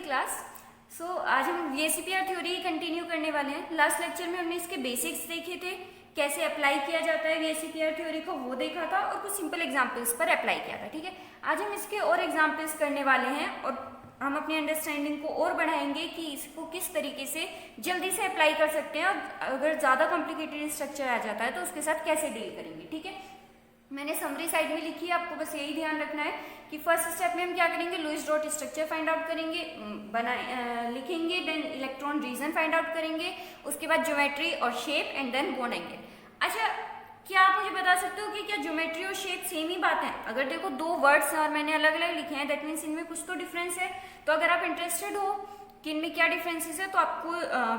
Class. आज हम वीएसीपीआर theory continue करने वाले हैं। लास्ट लेक्चर में हमने इसके बेसिक्स देखे थे, कैसे अप्लाई किया जाता है वीएसीपीआर थ्योरी को, वो देखा था और कुछ सिंपल एग्जांपल्स पर अप्लाई किया था। ठीक है, आज हम इसके और एग्जांपल्स करने वाले हैं और हम अपनी अंडरस्टैंडिंग को और बढ़ाएंगे कि इसको किस तरीके से जल्दी से अप्लाई कर सकते हैं और अगर ज़्यादा कॉम्प्लिकेटेड स्ट्रक्चर आ जाता है तो उसके साथ कैसे डील करेंगे। ठीक है, मैंने समरी साइड में लिखी है, आपको बस यही ध्यान रखना है कि फर्स्ट स्टेप में हम क्या करेंगे, Lewis dot structure find out करेंगे, लिखेंगे, then electron region find out करेंगे, उसके बाद ज्योमेट्री और shape and then bond angle. अच्छा, क्या आप मुझे बता सकते हो कि क्या ज्योमेट्री और शेप सेम ही बात है? अगर देखो दो वर्ड्स हैं और मैंने अलग अलग लिखे हैं, दैट मीन्स इनमें कुछ तो डिफरेंस है। तो अगर आप इंटरेस्टेड हो कि इनमें क्या डिफरेंसेस है तो आपको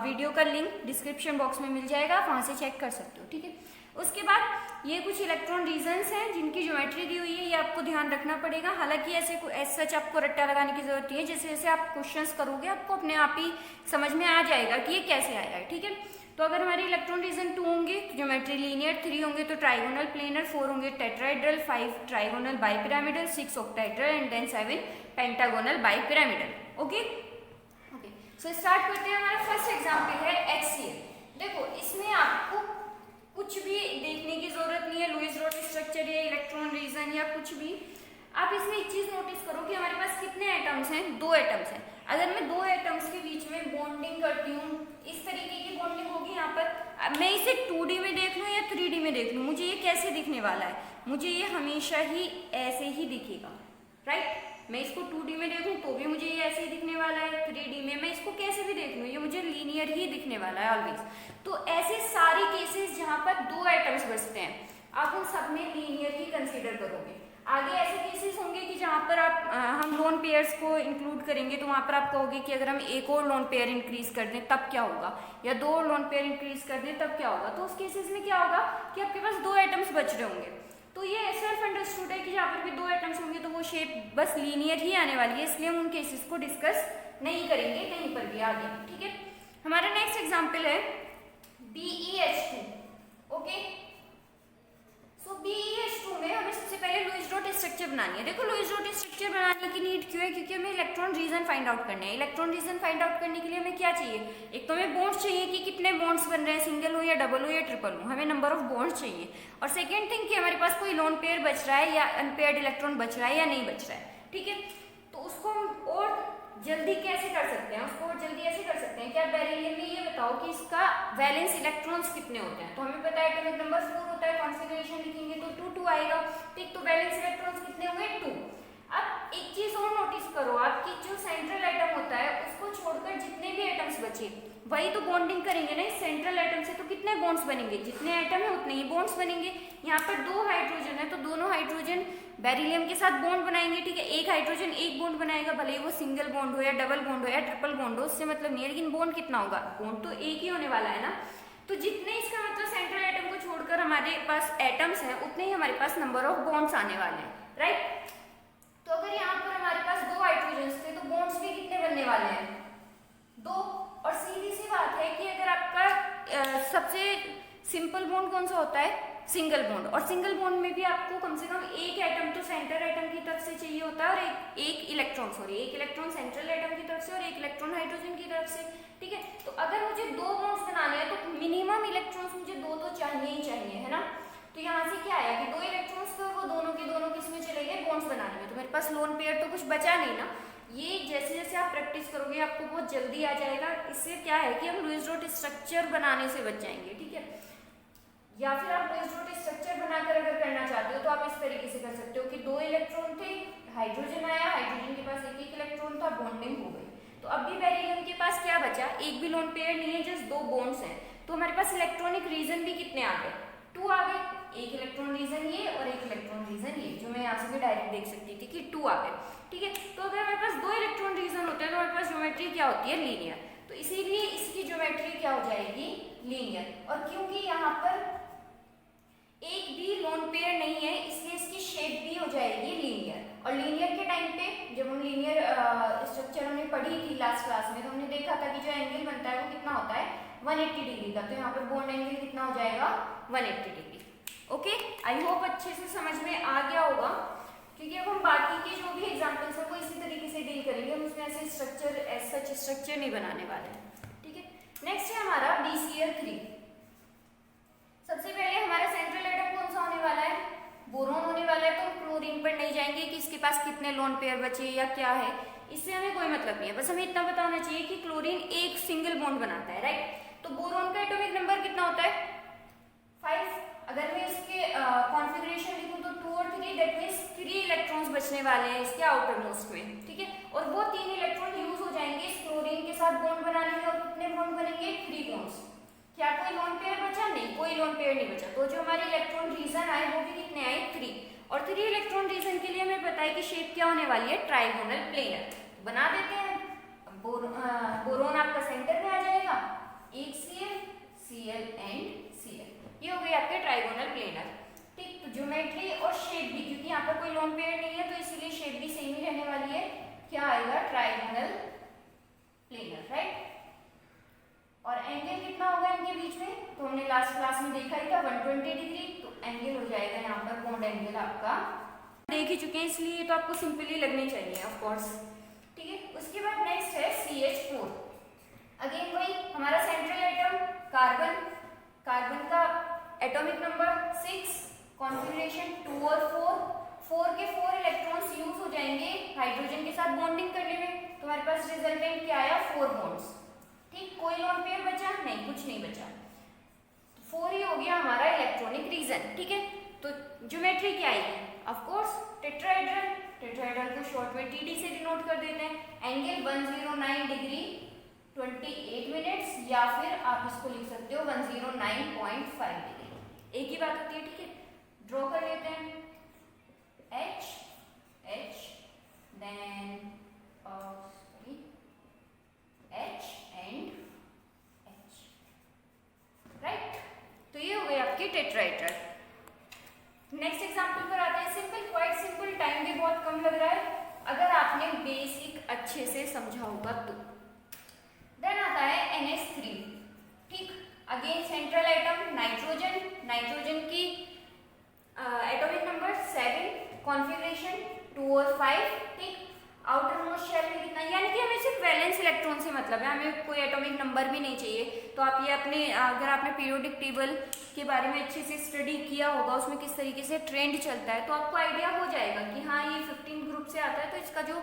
वीडियो का लिंक डिस्क्रिप्शन बॉक्स में मिल जाएगा, वहां से चेक कर सकते हो। ठीक है, उसके बाद ये कुछ इलेक्ट्रॉन रीजन्स हैं जिनकी ज्योमेट्री दी हुई है, ये आपको ध्यान रखना पड़ेगा। हालांकि ऐसे सच आपको रट्टा लगाने की जरूरत नहीं है, जैसे जैसे आप क्वेश्चंस करोगे आपको अपने आप ही समझ में आ जाएगा कि ये कैसे आया है। ठीक है, तो अगर हमारे इलेक्ट्रॉन रीजन 2 होंगे तो ज्योमेट्री लीनियर, 3 होंगे तो ट्राइगोनल प्लेनर, 4 होंगे tetrahedral, 5 trigonal bipyramidal, 6 octahedral and then 7 pentagonal bipyramidal. Okay, so start करते हैं। हमारा फर्स्ट एग्जांपल है HCl। देखो, इसमें आपको कुछ भी देखने की जरूरत नहीं है, लुईस डॉट स्ट्रक्चर या इलेक्ट्रॉन रीजन या कुछ भी। आप इसमें एक चीज नोटिस करो कि हमारे पास कितने एटम्स हैं, 2 एटम्स हैं। अगर मैं 2 एटम्स के बीच में बॉन्डिंग करती हूँ, इस तरीके की बॉन्डिंग होगी यहाँ पर। मैं इसे 2D में देख लूँ या 3D में देख लूँ, मुझे ये कैसे दिखने वाला है? मुझे ये हमेशा ही ऐसे ही दिखेगा, राइट? मैं इसको 2D में देखूं तो भी मुझे ये ऐसे ही दिखने वाला है, 3D में मैं इसको कैसे भी देख लूं ये मुझे लीनियर ही दिखने वाला है ऑलवेज। तो ऐसे सारे केसेस जहां पर 2 एटम्स बचते हैं, आप उन सब में लीनियर ही कंसीडर करोगे। आगे ऐसे केसेस होंगे कि जहां पर आप हम लोन पेयर्स को इंक्लूड करेंगे, तो वहां पर आप कहोगे कि अगर हम एक और लोन पेयर इंक्रीज कर दें तब क्या होगा, या 2 और लोन पेयर इंक्रीज कर दें तब क्या होगा। तो उस केसेस में क्या होगा कि आपके पास 2 एटम्स बच रहे होंगे। तो ये सेल्फ अंडरस्टूड है कि जहाँ पर भी 2 एटम्स होंगे तो वो शेप बस लीनियर ही आने वाली है, इसलिए हम उन केसेस को डिस्कस नहीं करेंगे कहीं पर भी आगे। ठीक है, हमारा नेक्स्ट एग्जांपल है BeH2। ओके, सो BeH2 में हमें सबसे पहले लुईस डॉट स्ट्रक्चर बनानी है। देखो, लुईस डॉट स्ट्रक्चर बनाने की नीड क्यों है? क्योंकि हमें इलेक्ट्रॉन रीजन फाइंड आउट करने हैं। इलेक्ट्रॉन रीजन फाइंड आउट करने के लिए हमें क्या चाहिए? एक तो हमें बॉन्ड्स चाहिए कि कितने बॉन्ड्स बन रहे हैं, सिंगल हो या डबल हो या ट्रिपल हो, हमें नंबर ऑफ बॉन्ड्स चाहिए। और सेकेंड थिंग कि हमारे पास कोई लोन पेयर बच रहा है या अनपेयर्ड इलेक्ट्रॉन बच रहा है या नहीं बच रहा है। ठीक है, तो उसको हम और जल्दी कैसे कर सकते हैं? उसको और जल्दी ऐसे कर सकते हैं कि आप बेरिलियम में ये बताओ कि इसका वैलेंस इलेक्ट्रॉन्स कितने होते हैं। तो हमें पता है एटॉमिक नंबर 4 होता है, कॉन्फिगरेशन लिखेंगे तो 2 2 आएगा। ठीक, तो वैलेंस इलेक्ट्रॉन्स कितने होंगे? 2। अब एक चीज और नोटिस करो, आपकी जो सेंट्रल एटम होता है उसको छोड़कर जितने भी एटम्स बचे वही तो बॉन्डिंग करेंगे ना इस सेंट्रल एटम से। तो कितने बॉन्ड्स बनेंगे? जितने एटम है उतने ही बॉन्ड्स बनेंगे। यहाँ पर 2 हाइड्रोजन है तो दोनों हाइड्रोजन बेरिलियम के साथ बॉन्ड बनाएंगे। ठीक है, एक हाइड्रोजन एक बॉन्ड बनाएगा, भले ही वो सिंगल बॉन्ड हो या डबल बॉन्ड हो या ट्रिपल बॉन्ड हो, उससे मतलब नहीं है, लेकिन बॉन्ड कितना होगा? बॉन्ड तो एक ही होने वाला है ना। तो जितने इसका मतलब सेंट्रल एटम को छोड़कर हमारे पास एटम्स हैं उतने ही हमारे पास नंबर ऑफ बॉन्ड्स आने वाले हैं, राइट? तो अगर यहाँ पर हमारे पास 2 हाइड्रोजन थे तो बॉन्ड्स भी कितने बनने वाले हैं? 2। और सीधी सी बात है कि अगर आपका सबसे सिंपल बॉन्ड कौन सा होता है? Single bond. और सिंगल बॉन्ड में भी आपको कम से कम एक एटम तो सेंटर एटम की तरफ से चाहिए होता है और एक इलेक्ट्रॉन सेंट्रल एटम की तरफ से और एक इलेक्ट्रॉन हाइड्रोजन की तरफ से। ठीक है, तो अगर मुझे 2 बॉन्ड्स बनाने हैं तो मिनिमम इलेक्ट्रॉन्स मुझे 2 तो चाहिए ही चाहिए, है ना। तो यहाँ से क्या आया कि 2 इलेक्ट्रॉन्स थे, वो दोनों के दोनों किसमें चले गए? बॉन्ड्स बनाने में। तो मेरे पास लोन पेयर तो कुछ बचा नहीं ना। ये जैसे जैसे आप प्रैक्टिस करोगे आपको बहुत जल्दी आ जाएगा। इससे क्या है कि हम लुईस डॉट स्ट्रक्चर बनाने से बच जाएंगे। ठीक है, या फिर आप लुईस डॉट स्ट्रक्चर बनाकर अगर करना चाहते हो तो आप इस तरीके से कर सकते हो कि 2 इलेक्ट्रॉन थे, हाइड्रोजन आया, हाइड्रोजन के पास एक इलेक्ट्रॉन था, बॉन्डिंग हो गई। तो अब भी बेरिलियम के पास क्या बचा? एक भी लोन पेयर नहीं है, जस्ट 2 बॉन्ड्स हैं। तो हमारे पास इलेक्ट्रॉनिक रीजन भी कितने आ गए? 2 आ गए। एक इलेक्ट्रॉन रीजन ये और एक इलेक्ट्रॉन रीजन ये, जो मैं यहाँ से भी डायरेक्ट देख सकती थी कि 2 आ गए। ठीक है, तो अगर हमारे पास 2 इलेक्ट्रॉन रीजन होते हैं तो हमारे पास ज्योमेट्री क्या होती है? लीनियर। तो इसीलिए इसकी ज्योमेट्री क्या हो जाएगी? लीनियर। और क्योंकि यहाँ पर एक भी लोन पेयर नहीं है इसलिए इसकी शेप भी हो जाएगी लीनियर। और लीनियर के टाइम पे जब हम लीनियर स्ट्रक्चर हमने पढ़ी थी लास्ट क्लास में, तो हमने देखा था कि जो एंगल बनता है वो कितना होता है? 180 डिग्री का। तो यहाँ पर बॉन्ड एंगल कितना हो जाएगा? 180 डिग्री। ओके, आई होप अच्छे से समझ में आ गया होगा। क्योंकि अब हम बाकी के जो भी एग्जाम्पल्स हैं वो इसी तरीके से डील करेंगे, हम उसमें ऐसे स्ट्रक्चर सच स्ट्रक्चर नहीं बनाने वाले हैं, ठीक है। नेक्स्ट है हमारा BCl3। सबसे पहले हमारा सेंट्रल एटम कौन सा होने वाला है, बोरोन होने वाला है। तो हम क्लोरीन पर नहीं जाएंगे कि इसके पास कितने लोन पेयर बचे या क्या है, इससे हमें कोई मतलब नहीं है, बस हमें इतना पता होना चाहिए कि क्लोरीन एक सिंगल बॉन्ड बनाता है, राइट। तो बोरोन का एटॉमिक नंबर कितना होता है 5। अगर मैं इसके कॉन्फ़िगरेशन लिखूं तो 2 और 3, दैट मींस 3 इलेक्ट्रॉन्स बचने वाले हैं इसके आउटर मोस्ट में, ठीक है। और वो 3 इलेक्ट्रॉन यूज हो जाएंगे इस क्लोरीन के साथ बॉन्ड बनाने में, और कितने बॉन्ड बनेंगे 3 बॉन्ड्स। क्या कोई लोन पेयर बचा, नहीं, कोई लोन पेयर नहीं बचा। तो जो हमारे इलेक्ट्रॉन रीजन आए वो भी कितने आए 3, और 3 इलेक्ट्रॉन रीजन के लिए हमें पता है कि शेप क्या होने वाली है, ट्राइगोनल प्लेनर। बना देते हैं। बोरोन आपका सेंटर में आ जाएगा, एक Cl एंड Cl, ये हो गए आपके ट्राइगोनल प्लेनर, ठीक। तो ज्योमेट्री और शेप भी, क्योंकि यहाँ पर कोई लोन पेयर नहीं है तो इसीलिए शेप भी सेम ही रहने वाली है, क्या आएगा ट्राइगोनल प्लेनर, राइट। और एंगल कितना होगा इनके बीच में, तो हमने लास्ट क्लास में देखा ही था 120 डिग्री, तो एंगल हो जाएगा यहाँ पर बॉन्ड एंगल आपका, देख ही चुके हैं इसलिए तो आपको सिंपली लगनी चाहिए ऑफ कोर्स, ठीक है। उसके बाद नेक्स्ट है CH4। अगेन वही हमारा सेंट्रल एटम कार्बन, कार्बन का एटॉमिक नंबर 6, कॉन्फ़िगरेशन 2 और 4 के 4 इलेक्ट्रॉन्स यूज हो जाएंगे हाइड्रोजन के साथ बॉन्डिंग करने में, तो हमारे पास रिजल्टेंट क्या आया 4 बॉन्ड्स, ठीक। कोई लोन पेयर बचा नहीं, कुछ नहीं बचा, 4 ही हो गया हमारा इलेक्ट्रॉनिक रीजन, ठीक है। तो ज्योमेट्री क्या आएगी, ऑफ कोर्स टेट्राहेड्रल, टेट्राहेड्रल को शॉर्ट में TD से डिनोट कर देते हैं। एंगल 109 डिग्री 28 मिनट्स, या फिर आप इसको लिख सकते हो 109.5 डिग्री, एक ही बात होती है, ठीक है। ड्रॉ कर लेते हैं H then H and H, right. तो ये हो गए आपके टेट्राहेड्रल। नेक्स्ट एग्जांपल पर आते हैं, सिंपल, क्वाइट सिंपल, टाइम भी बहुत कम लग रहा है अगर आपने बेसिक अच्छे से समझा होगा तो। देन आता है NH3, ठीक। Again central atom nitrogen, nitrogen की एटॉमिक नंबर 7, कॉन्फ़िगरेशन 2 और 5, ठीक। आउटर मोस्ट शेल में कितना, यानी कि हमें सिर्फ वैलेंस इलेक्ट्रॉन से मतलब है, हमें कोई एटॉमिक नंबर भी नहीं चाहिए। तो आप ये अपने, अगर आपने पीरियोडिक टेबल के बारे में अच्छे से स्टडी किया होगा, उसमें किस तरीके से ट्रेंड चलता है, तो आपको आइडिया हो जाएगा कि हाँ ये 15 ग्रुप से आता है, तो इसका जो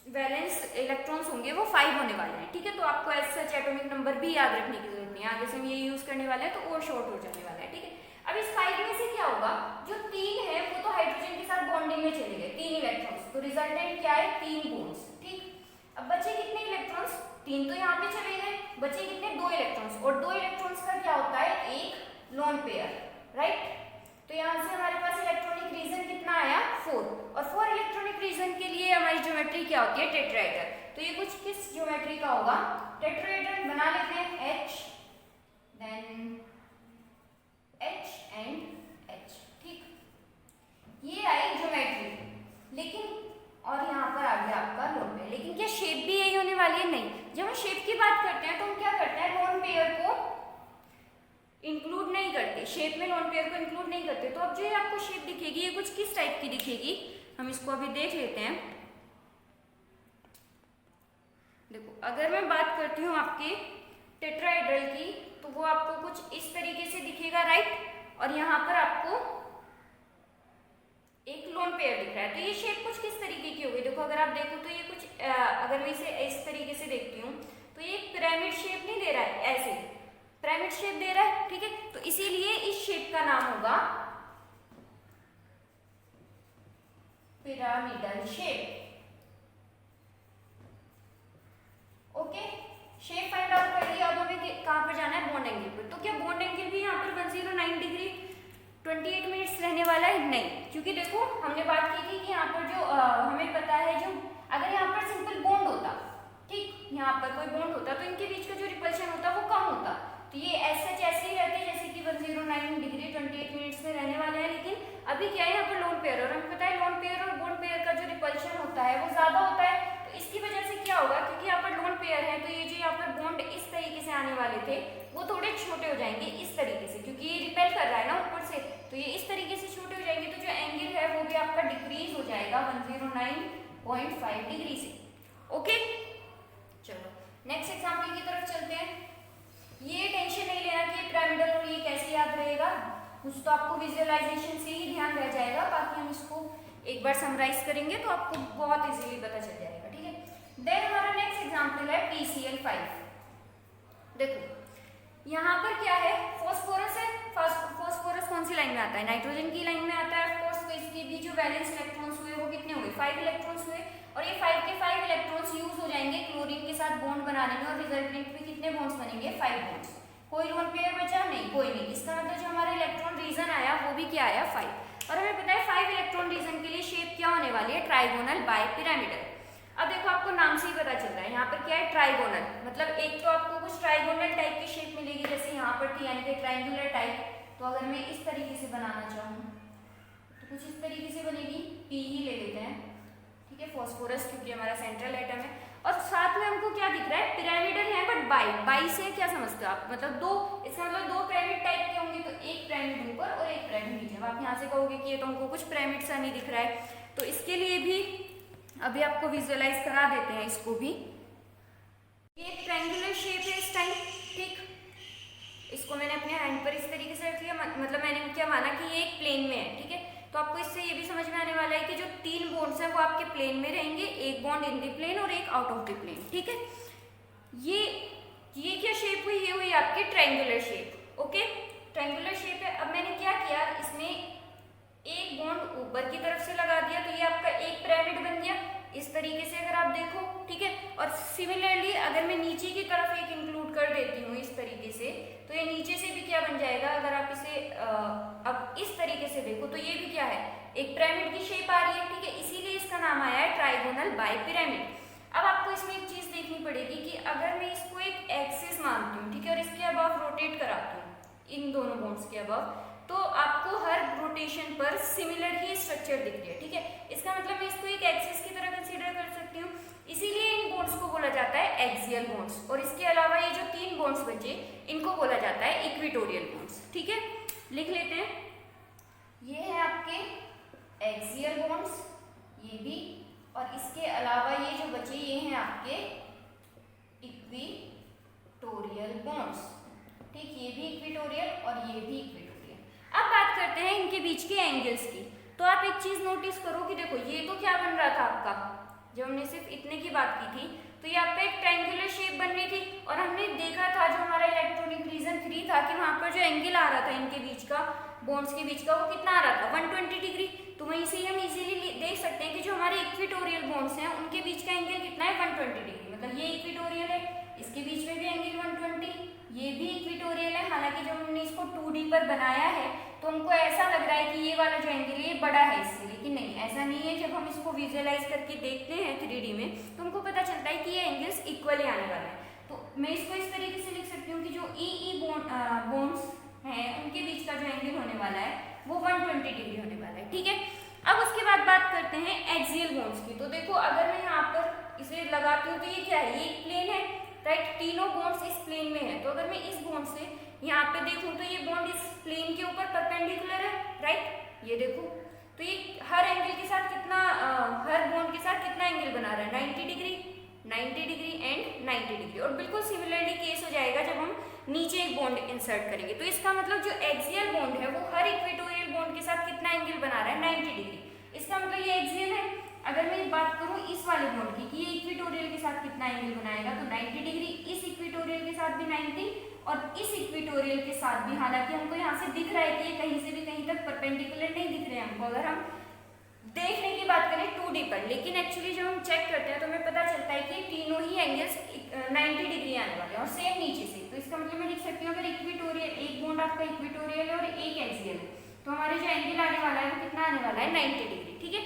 वैलेंस इलेक्ट्रॉन्स होंगे वो 5 होने वाले हैं, ठीक है। तो आपको एज सच एटॉमिक नंबर भी याद रखने की जरूरत नहीं है, आगे से हम ये यूज करने वाले हैं तो और शॉर्ट हो जाने वाला है, ठीक है। अब इस 5 में से क्या होगा, जो 3 है वो तो हाइड्रोजन के साथ बॉन्डिंग में चले गए, 3 इलेक्ट्रॉन्स, तो रिजल्टेंट क्या है 3 बॉन्ड्स, ठीक। अब बचे कितने इलेक्ट्रॉन्स, 3 तो यहाँ पे चले गए, बचे कितने 2 इलेक्ट्रॉन्स, और 2 इलेक्ट्रॉन्स का क्या होता है एक लोन पेयर, राइट। तो यहाँ से हमारे पास इलेक्ट्रॉनिक रीजन कितना आया 4, और 4 इलेक्ट्रॉनिक रीजन के लिए हमारी ज्योमेट्री क्या होती है टेट्राहेड्रल। तो ये कुछ किस ज्योमेट्री का होगा, टेट्राहेड्रल बना लेते हैं H then H and H, ठीक। ये आई ज्योमेट्री, लेकिन और यहाँ पर आ गया आपका लोन पेयर, लेकिन क्या शेप भी यही होने वाली है, नहीं। जब हम शेप की बात करते हैं तो हम क्या करते हैं, लोन पेयर को इंक्लूड नहीं करते, शेप में लोन पेयर को इंक्लूड नहीं करते। तो अब जो ये आपको शेप दिखेगी ये कुछ किस टाइप की दिखेगी, हम इसको अभी देख लेते हैं। देखो अगर मैं बात करती हूँ आपके टेट्राहेड्रल की, तो वो आपको कुछ इस तरीके से दिखेगा, राइट। और यहाँ पर आपको एक लोन पेयर दिख रहा है, तो ये शेप कुछ किस तरीके की होगी। देखो अगर आप देखो तो ये कुछ अगर मैं इसे इस तरीके से देखती हूँ तो ये पिरामिड शेप नहीं दे रहा है, ऐसे पिरामिड शेप दे रहा है, ठीक है। तो इसीलिए इस शेप का नाम होगा pyramidal shape, okay. Shape find out कर लिया, अब हमें कहाँ पर जाना है, बॉन्ड एंगल पर। तो क्या बॉन्ड एंगल भी यहाँ पर 109 डिग्री 28 मिनट्स रहने वाला है, नहीं, क्योंकि देखो हमने बात की थी कि यहाँ पर जो हमें पता है, जो अगर यहाँ पर सिंपल बॉन्ड होता, ठीक, यहाँ पर कोई बॉन्ड होता तो इनके बीच का जो रिपल्शन होता वो कम होता, तो ये ऐसे ही रहते जैसे कि 109 डिग्री 28 मिनट्स में रहने वाले हैं। लेकिन अभी क्या है, यहाँ पर लोन पेयर, और हमें पता है लोन पेयर और बॉन्ड पेयर का जो रिपल्शन होता है वो ज्यादा होता है। तो इसकी वजह से क्या होगा, क्योंकि यहाँ पर लोन पेयर है तो ये जो यहाँ पर बॉन्ड इस तरीके से आने वाले थे वो थोड़े छोटे हो जाएंगे इस तरीके से, क्योंकि ये रिपेल कर रहा है ना ऊपर से, तो ये इस तरीके से छोटे हो जाएंगे, तो जो एंगल है वो भी आपका डिक्रीज हो जाएगा 109.5 डिग्री से। ओके, चलो नेक्स्ट एग्जाम्पल की तरफ चलते हैं। ये टेंशन नहीं लेना कि पिरामिडल और ये कैसे याद रहेगा, कुछ तो आपको विजुअलाइजेशन से ही ध्यान रह जाएगा, बाकी हम इसको एक बार समराइज करेंगे तो आपको बहुत इजीली पता चल जाएगा, ठीक है। देन हमारा नेक्स्ट एग्जाम्पल है PCl5। देखो यहाँ पर क्या है, फॉस्फोरस है। फॉस्फोरस कौन सी लाइन में आता है, नाइट्रोजन की लाइन में आता है ऑफकोर्स। तो इसके भी जो वैलेंस इलेक्ट्रॉन्स हुए वो कितने हुए, 5 इलेक्ट्रॉन्स हुए, और ये 5 के 5 इलेक्ट्रॉन्स यूज हो जाएंगे क्लोरीन के साथ बॉन्ड बनाने में, और रिजल्टेंट में कितने बॉन्ड्स बनेंगे, 5 बॉन्ड्स। कोई लोन पेयर बचा नहीं, कोई नहीं। इसका मतलब जो हमारा इलेक्ट्रॉन रीजन आया वो भी क्या आया, 5। और हमें पता है 5 इलेक्ट्रॉन रीजन के लिए शेप क्या होने वाली है, ट्राइगोनल बाय पिरामिडल। अब देखो आपको नाम से ही पता चल रहा है, यहाँ पर क्या है, ट्राइगोनल, मतलब एक तो आपको कुछ ट्राइगोनल टाइप की शेप मिलेगी, जैसे यहाँ पर थी यानी कि ट्राइंगुलर टाइप। तो अगर मैं इस तरीके से बनाना चाहूँ तो कुछ इस तरीके से बनेगी, P ही ले लेते हैं, ठीक है, फॉस्फोरस क्योंकि हमारा सेंट्रल एटम है। और साथ में हमको क्या दिख रहा है, पिरामिडल है बट बाई से क्या समझते हो आप, मतलब दो, इसका मतलब 2 पिरामिड टाइप के होंगे, तो एक पिरामिड ऊपर और एक पिरामिड नीचे। अब आप यहाँ से कहोगे कि ये तो हमको कुछ पिरामिड सा नहीं दिख रहा है, तो इसके लिए भी अभी आपको विजुअलाइज करा देते हैं इसको भी। ये ट्रायंगुलर शेप है इस टाइम, ठीक। इसको मैंने अपने हैंड पर इस तरीके से रख लिया, मतलब मैंने क्या माना कि ये एक प्लेन में है, ठीक है। तो आपको इससे ये भी समझ में आने वाला है कि जो 3 बॉन्ड्स हैं वो आपके प्लेन में रहेंगे, एक बॉन्ड इन द प्लेन और एक आउट ऑफ द प्लेन, ठीक है। ये क्या शेप हुई, ये हुई आपकी triangular shape. Okay, triangular shape है। अब मैंने क्या किया, इसमें एक बॉन्ड ऊपर की तरफ से लगा दिया, तो ये आपका एक पिरामिड बन गया इस तरीके से, अगर आप देखो, ठीक है। और सिमिलरली अगर मैं नीचे की तरफ एक इंक्लूड कर देती हूँ इस तरीके से, तो ये नीचे से भी क्या बन जाएगा, अगर आप इसे अब इस तरीके से देखो तो ये भी क्या है, एक पिरामिड की शेप आ रही है, ठीक है। इसीलिए इसका नाम आया है ट्राइगोनल बाय पिरामिड। अब आपको इसमें एक चीज देखनी पड़ेगी कि अगर मैं इसको एक एक्सिस मानती हूँ, ठीक है, और इसके अबव रोटेट कराती हूँ, इन दोनों बॉन्ड्स के अबव, तो आपको हर रोटेशन पर सिमिलर ही स्ट्रक्चर दिख रही है, ठीक है। इसका मतलब मैं इसको एक एक्सिस की तरह कंसीडर कर सकती हूँ, इसीलिए इन बॉन्ड्स को बोला जाता है एक्सियल बॉन्ड्स। और इसके अलावा ये जो 3 बॉन्ड्स बचे इनको बोला जाता है इक्वेटोरियल बॉन्ड्स, ठीक है। लिख लेते हैं, ये है आपके एक्सियल बॉन्ड्स, ये भी, और इसके अलावा ये जो बचे ये हैं आपके इक्वेटोरियल बॉन्ड्स, ठीक। ये भी इक्वेटोरियल और ये भी इक्वेटोरियल। अब बात करते हैं इनके बीच के एंगल्स की। तो आप एक चीज नोटिस करो कि देखो ये तो क्या बन रहा था आपका, जब हमने सिर्फ इतने की बात की थी तो ये आपका एक ट्रायंगुलर शेप बन रही थी, और हमने देखा था जो हमारा इलेक्ट्रॉनिक रीजन 3 था कि वहां पर जो एंगल आ रहा था इनके बीच का, बॉन्ड्स के बीच का, वो कितना आ रहा था, 120 डिग्री। तो वहीं से ही हम इजीली देख सकते हैं कि जो हमारे इक्वेटोरियल बॉन्ड्स हैं उनके बीच का एंगल कितना है, 120 डिग्री। मतलब ये इक्वेटोरियल है, इसके बीच में भी एंगल 120, ये भी इक्वेटोरियल है। हालांकि जब हमने इसको 2D पर बनाया है तो हमको ऐसा लग रहा है कि ये वाला जो एंगल है ये बड़ा है इससे, लेकिन नहीं, ऐसा नहीं है। जब हम इसको विजुअलाइज करके देखते हैं 3D में तो हमको पता चलता है कि ये एंगल्स इक्वली आने वाला है। तो मैं इसको इस तरीके से लिख सकती हूँ कि जो ई बॉन्ड्स हैं उनके बीच का जो एंगल होने वाला है वो 120 डिग्री होने वाला है, ठीक है। अब उसके बाद बात करते हैं एक्सियल बॉन्ड्स की। तो देखो अगर मैं यहाँ पर इसे लगाती हूँ तो ये क्या है, ये एक प्लेन है, राइट। तीनों बॉन्ड्स इस प्लेन में है, तो अगर मैं इस बॉन्ड से यहाँ पे देखूं तो ये बॉन्ड इस प्लेन के ऊपर परपेंडिकुलर है, राइट। ये देखो तो ये हर एंगल के साथ कितना हर बॉन्ड के साथ कितना एंगल बना रहा है, 90 डिग्री, 90 डिग्री एंड 90 डिग्री। और बिल्कुल सिमिलरली केस हो जाएगा जब हम नीचे एक बॉन्ड इंसर्ट करेंगे। तो इसका मतलब जो एक्सियल बॉन्ड है वो हर इक्वेटोरियल बॉन्ड के साथ कितना एंगल बना रहा है, 90 डिग्री। इसका मतलब ये एक्सियल है। अगर मैं बात करूं इस वाले बॉन्ड की कि ये इक्वेटोरियल के साथ कितना एंगल बनाएगा, तो 90 डिग्री, इस इक्वेटोरियल के साथ भी 90 और इस इक्वेटोरियल के साथ भी। हालांकि हमको यहाँ से दिख रहा है कि ये कहीं से भी कहीं तक परपेंडिकुलर नहीं दिख रहे हैं हमको, अगर हम देखने की बात करें 2D पर, लेकिन एक्चुअली जब हम चेक करते हैं तो हमें पता चलता है कि तीनों ही एंगल्स 90 डिग्री आने वाले हैं और सेम नीचे से। तो इसका मतलब मैं लिख सकती हूँ अगर इक्वेटोरियल, एक बॉन्ड आपका इक्वेटोरियल और एक एक्सियल है, तो हमारे जो एंगल आने वाला है वो कितना आने वाला है, 90 डिग्री, ठीक है।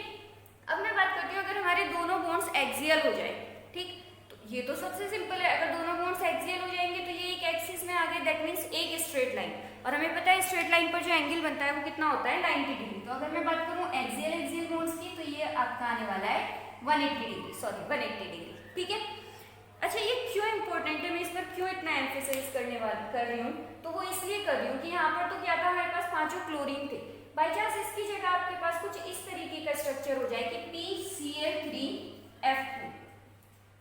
अब मैं बात करती हूँ अगर हमारे दोनों बॉन्ड्स एक्सियल हो जाए, ठीक, तो ये तो सबसे सिंपल है। अगर दोनों बॉन्ड्स एक्सियल हो जाएंगे तो ये एक एक्सिस में आ गए, दैट मींस एक स्ट्रेट लाइन, और हमें पता है स्ट्रेट लाइन पर जो एंगल बनता है वो कितना होता है, 90 डिग्री। तो अगर मैं बात करूँ एक्सियल बॉन्ड्स की तो ये आपका आने वाला है 180 डिग्री, सॉरी 180 डिग्री, ठीक है। अच्छा ये क्यों इंपॉर्टेंट है, मैं इस पर क्यों इतना एम्फेसाइज कर रही हूँ, तो वो इसलिए कर रही हूँ कि यहाँ पर तो क्या था, हमारे पास पांचों क्लोरीन थे। बाई चांस इसकी जगह आपके पास कुछ इस तरीके का स्ट्रक्चर हो जाए कि PCl3F2,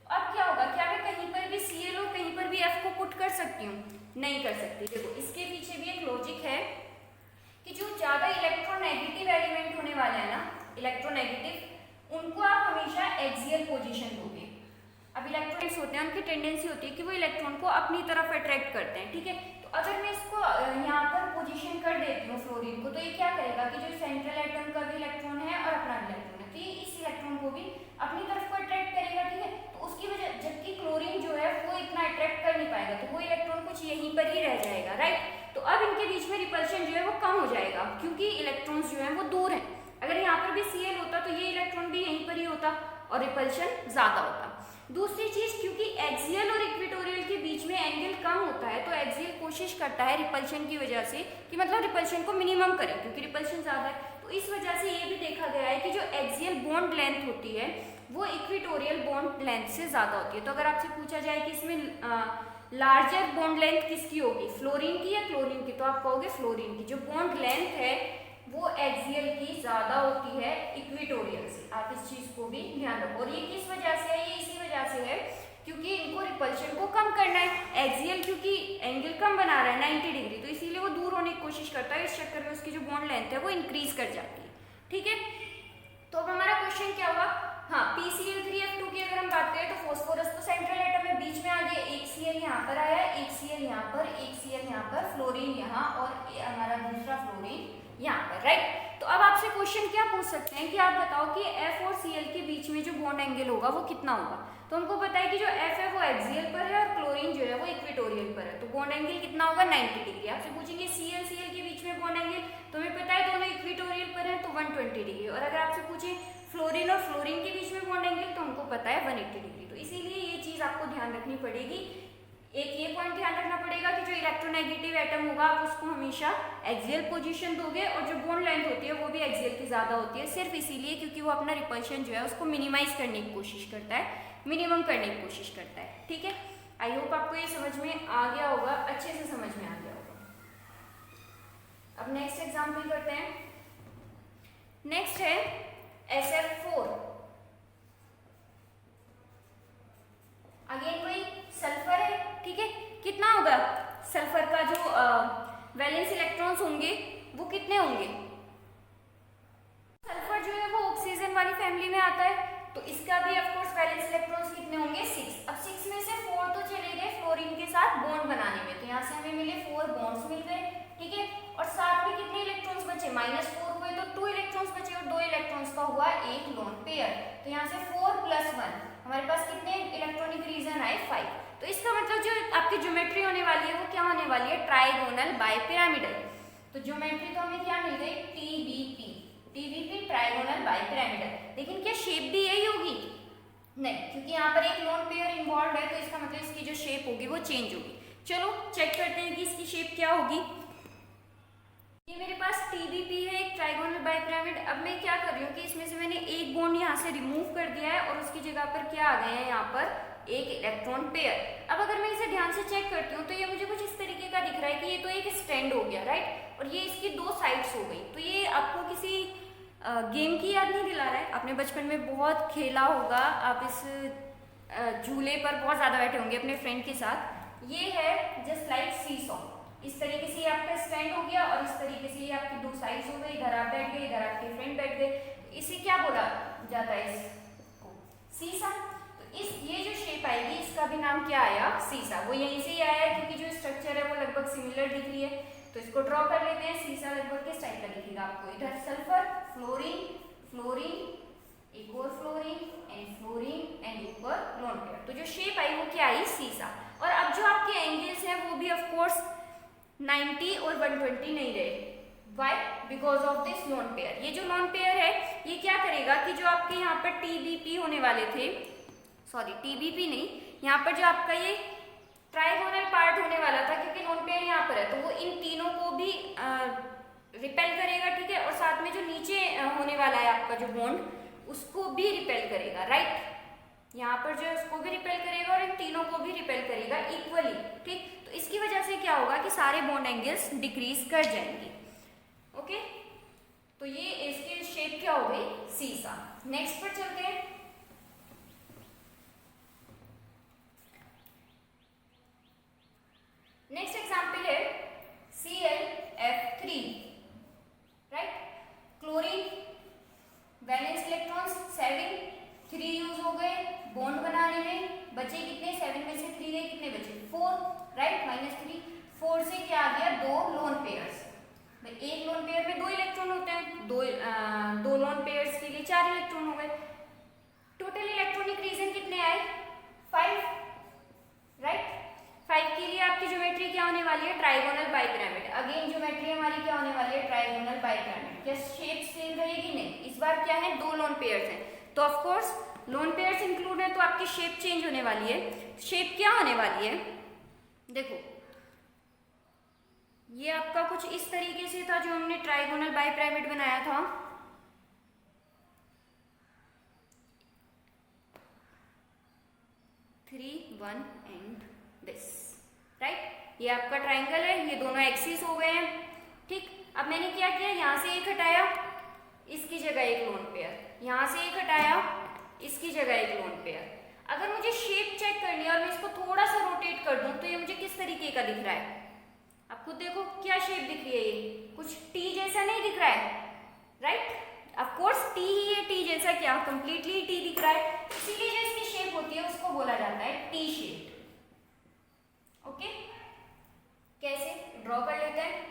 अब क्या होगा, क्या मैं कहीं पर भी Cl और कहीं पर भी F को पुट कर सकती हूँ? नहीं कर सकती। देखो इसके पीछे भी एक लॉजिक है कि जो ज्यादा इलेक्ट्रोनेगेटिव एलिमेंट होने वाले हैं ना, इलेक्ट्रोनेगेटिव, उनको आप हमेशा एक्सियल पोजीशन दोगे। अब इलेक्ट्रॉन्स होते हैं, उनकी टेंडेंसी होती है कि वो इलेक्ट्रॉन को अपनी तरफ अट्रैक्ट करते हैं, ठीक है। तो अगर मैं इसको यहाँ पर पोजीशन कर देती हूँ फ्लोरीन को, तो ये क्या करेगा कि जो सेंट्रल एटम का भी इलेक्ट्रॉन है और अपना इलेक्ट्रॉन है, तो ये इस इलेक्ट्रॉन को भी अपनी तरफ को अट्रैक्ट करेगा, ठीक है। तो उसकी वजह, जबकि क्लोरीन जो है वो इतना अट्रैक्ट कर नहीं पाएगा, तो वो इलेक्ट्रॉन कुछ यहीं पर ही रह जाएगा, राइट। तो अब इनके बीच में रिपल्शन जो है वो कम हो जाएगा, क्योंकि इलेक्ट्रॉन्स जो है वो दूर हैं। अगर यहाँ पर भी Cl होता तो ये इलेक्ट्रॉन भी यहीं पर ही होता और रिपल्शन ज्यादा होता। दूसरी चीज, क्योंकि एक्सियल और इक्वेटोरियल के बीच में एंगल कम होता है, तो एक्सियल कोशिश करता है रिपल्शन की वजह से कि मतलब रिपल्शन को मिनिमम करें, क्योंकि रिपल्शन ज्यादा है। तो इस वजह से ये भी देखा गया है कि जो एक्सियल बॉन्ड लेंथ होती है वो इक्वेटोरियल बॉन्ड लेंथ से ज्यादा होती है। तो अगर आपसे पूछा जाए कि इसमें लार्जर बॉन्ड लेंथ किसकी होगी, फ्लोरीन की या क्लोरीन की, तो आप कहोगे फ्लोरीन की। जो बॉन्ड लेंथ है वो एक्सियल की ज्यादा होती है इक्वेटोरियल से, आप इस चीज को भी ध्यान रखो। और ये किस वजह से है, ये इसी वजह से है क्योंकि इनको रिपल्शन को कम करना है। एक्सियल क्योंकि एंगल कम बना रहा है 90 डिग्री, तो इसीलिए वो दूर होने की कोशिश करता है, इस चक्कर में उसकी जो बॉन्ड लेंथ है वो इंक्रीज कर जाती है, ठीक है। तो अब हमारा क्वेश्चन क्या हुआ, हाँ PCl3F2 की अगर हम बात करें तो फास्फोरस तो सेंट्रल एटम में बीच में आ गया, एक Cl यहाँ पर आया, एक Cl यहाँ पर, एक Cl यहाँ पर, फ्लोरीन यहाँ और हमारा दूसरा फ्लोरीन यहाँ पर, राइट। तो अब आपसे क्वेश्चन क्या पूछ सकते हैं कि आप बताओ कि F और Cl के बीच में जो बॉन्ड एंगल होगा वो कितना होगा। तो हमको पता है कि जो F है वो एक्सियल पर है और क्लोरीन जो है वो इक्वेटोरियल पर है, तो बॉन्ड एंगल कितना होगा 90 डिग्री। आपसे पूछेंगे Cl के बीच में बॉन्ड एंगल, तो हमें पता है दोनों इक्वेटोरियल पर है तो 120 डिग्री। और अगर आपसे पूछे फ्लोरीन और फ्लोरीन के बीच में बॉन्ड एंगल, तो हमको पता है 180 डिग्री। तो इसीलिए ये चीज आपको ध्यान रखनी पड़ेगी। एक ये पॉइंट ध्यान रखना पड़ेगा कि जो इलेक्ट्रोनेगेटिव एटम होगा आप उसको हमेशा एक्सियल पोजीशन दोगे, और जो बॉन्ड लेंथ होती है वो भी एक्सियल की ज्यादा होती है, सिर्फ इसीलिए क्योंकि वो अपना रिपल्शन जो है उसको मिनिमाइज करने की कोशिश करता है, मिनिमम करने की कोशिश करता है, ठीक है। आई होप आपको ये समझ में आ गया होगा, अच्छे से समझ में आ गया होगा। अब नेक्स्ट एग्जाम्पल करते हैं। नेक्स्ट है SF4। अगेन वही सल्फर है, ठीक है। कितना होगा सल्फर का जो वैलेंस इलेक्ट्रॉन्स होंगे वो कितने होंगे, सल्फर जो है वो ऑक्सीजन वाली फैमिली में आता है, तो इसका भी ऑफ कोर्स वैलेंस इलेक्ट्रॉन्स कितने होंगे 6। अब 6 में से 4 तो चले गए फ्लोरीन के साथ बॉन्ड बनाने में, तो यहाँ से हमें मिले 4 बॉन्ड्स मिल गए, ठीक है। और साथ में कितने इलेक्ट्रॉन्स बचे, -4 हुए तो 2 इलेक्ट्रॉन्स बचे और 2 इलेक्ट्रॉन्स का हुआ एक लोन पेयर, तो यहाँ से 4 + 1 हमारे पास कितने इलेक्ट्रॉनिक रीजन आए 5। तो इसका मतलब जो आपकी ज्योमेट्री होने वाली है वो क्या होने वाली है, ट्राइगोनल बाइपिरामिडल। तो ज्योमेट्री तो हमें क्या मिल गई TBP ट्राइगोनल बाइपिरामिडल। लेकिन क्या शेप भी यही होगी, नहीं, क्योंकि यहाँ पर एक लोन पेयर इन्वॉल्व है, तो इसका मतलब इसकी जो शेप होगी वो चेंज होगी। चलो चेक करते हैं कि इसकी शेप क्या होगी। ये मेरे पास TBP है, एक ट्राइगोनल बाइपिरामिड। अब मैं क्या कर रही हूँ कि इसमें से मैंने एक बॉन्ड यहाँ से रिमूव कर दिया है और उसकी जगह पर क्या आ गए हैं यहाँ पर एक इलेक्ट्रॉन पेयर। अब अगर मैं इसे ध्यान से चेक करती हूँ तो ये मुझे कुछ इस तरीके का दिख रहा है कि ये तो एक स्टैंड हो गया, राइट, और ये इसकी 2 साइड्स हो गई। तो ये आपको किसी गेम की याद नहीं दिला रहा है, आपने बचपन में बहुत खेला होगा, आप इस झूले पर बहुत ज्यादा बैठे होंगे अपने फ्रेंड के साथ। ये है जस्ट लाइक सीसॉ, इस तरीके से आपका स्टैंड हो गया और इस तरीके से ये आपकी 2 साइड्स हो गई, इधर आप बैठ गए, इधर आपके फ्रेंड बैठ गए। इसे क्या बोला जाता है, इसको सीसा। तो इस ये जो शेप आएगी इसका भी नाम क्या आया, सीसा। वो यहीं से ही आया है क्योंकि जो स्ट्रक्चर है वो लगभग सिमिलर दिख रही है, तो इसको ड्रॉ कर लेते हैं। सीसा लगभग किस टाइप का दिखेगा आपको, इधर सल्फर, फ्लोरीन, फ्लोरीन, एक और फ्लोरीन एंड ऊपर लोन पेयर। तो जो शेप आई वो क्या आई, सीसा। और अब जो आपके एंगल्स हैं वो भी ऑफ कोर्स 90 और 120 नहीं रहे, why, because of this lone pair. ये जो लोन पेयर है ये क्या करेगा कि जो आपके यहाँ पर TBP होने वाले थे, सॉरी TBP नहीं, यहाँ पर जो आपका ये ट्राइगोनल पार्ट होने वाला था, क्योंकि लोन पेयर यहाँ पर है तो वो इन तीनों को भी रिपेल करेगा, ठीक है, और साथ में जो नीचे होने वाला है आपका जो बॉन्ड उसको भी रिपेल करेगा, राइट। यहाँ पर जो है उसको भी रिपेल करेगा और इन तीनों को भी रिपेल करेगा इक्वली, ठीक। तो इसकी वजह से क्या होगा कि सारे बॉन्ड एंगल्स डिक्रीज कर जाएंगे। ओके, तो ये इसकी शेप क्या हो गई, सीसा। नेक्स्ट पर चलते हैं। नेक्स्ट एग्जाम्पल है ClF3, right. Chlorine valence electrons 7, 3 use हो गए बॉन्ड बनाने में, बचे कितने, 7 में से 3 गए, कितने बचे, 4, राइट, -3। 4 से क्या आ गया, 2 लोन पेयर्स। भाई एक लोन पेयर में 2 इलेक्ट्रॉन होते हैं, दो लोन पेयर्स के लिए 4 इलेक्ट्रॉन हो गए। टोटल इलेक्ट्रॉनिक रीजन कितने आए, 5, राइट। 5 के लिए आपकी ज्योमेट्री क्या होने वाली है, ट्राइगोनल बाइपिरामिड। अगेन ज्योमेट्री हमारी क्या होने वाली है, ट्राइगोनल बाइपिरामिड। क्या शेप सेम रहेगी, नहीं। इस बार क्या है, 2 लोन पेयर्स हैं, तो of course lone pairs include है, तो आपकी शेप चेंज होने वाली है। शेप क्या होने वाली है, देखो ये आपका कुछ इस तरीके से था जो हमने ट्राइगोनल बाइपिरामिड बनाया था। Three, 1 and this, right. ये आपका ट्राइंगल है, ये दोनों एक्सिस हो गए हैं, ठीक। अब मैंने क्या किया, यहां से एक हटाया, इसकी जगह एक लोन पेयर, यहां से एक हटाया, इसकी जगह एक लोन पेयर। अगर मुझे शेप चेक करनी है और मैं इसको थोड़ा सा रोटेट कर दूं तो ये मुझे किस तरीके का दिख रहा है, आप खुद देखो क्या शेप दिख रही है, ये कुछ टी जैसा नहीं दिख रहा है, राइट। ऑफ कोर्स टी ही है, टी जैसा क्या, कंप्लीटली टी दिख रहा है, इसीलिए जो इसकी शेप होती है उसको बोला जाता है टी शेप। ओके, कैसे ड्रॉ कर लेते हैं।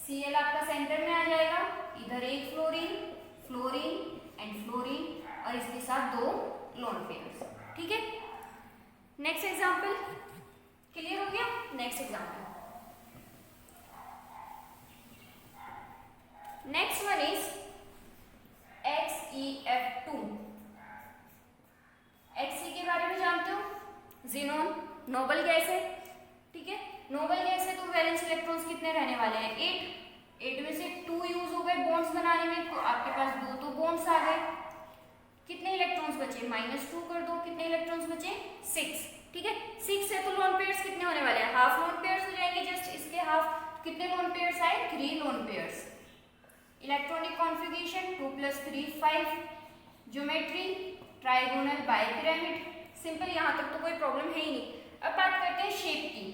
Cl आपका सेंटर में आ जाएगा, इधर एक फ्लोरीन, फ्लोरीन एंड फ्लोरीन, और इसके साथ 2 लोन पेयर्स, ठीक है। नेक्स्ट एग्जांपल क्लियर हो गया। Next example, next one is XeF2। Xe के बारे में जानते हो, जीनोन नोबल गैस है, ठीक है। नोबल गैस है तो वैलेंस इलेक्ट्रॉन्स कितने रहने वाले हैं, 8 में से 2 यूज हो गए बॉन्ड्स बनाने में, तो आपके पास 2 तो बॉन्ड्स आ गए। कितने इलेक्ट्रॉन्स बचे, -2 कर दो, कितने इलेक्ट्रॉन्स बचे, 6, ठीक है। 6 है तो लोन पेयर्स कितने होने वाले हैं, हाफ लोन पेयर्स हो जाएंगे, जस्ट इसके हाफ। कितने लोन पेयर्स आए, 3 lone pairs. Electronic configuration 2 + 3 5। Geometry trigonal bipyramid, simple, यहाँ तक तो कोई प्रॉब्लम है ही नहीं। अब बात करते हैं शेप की।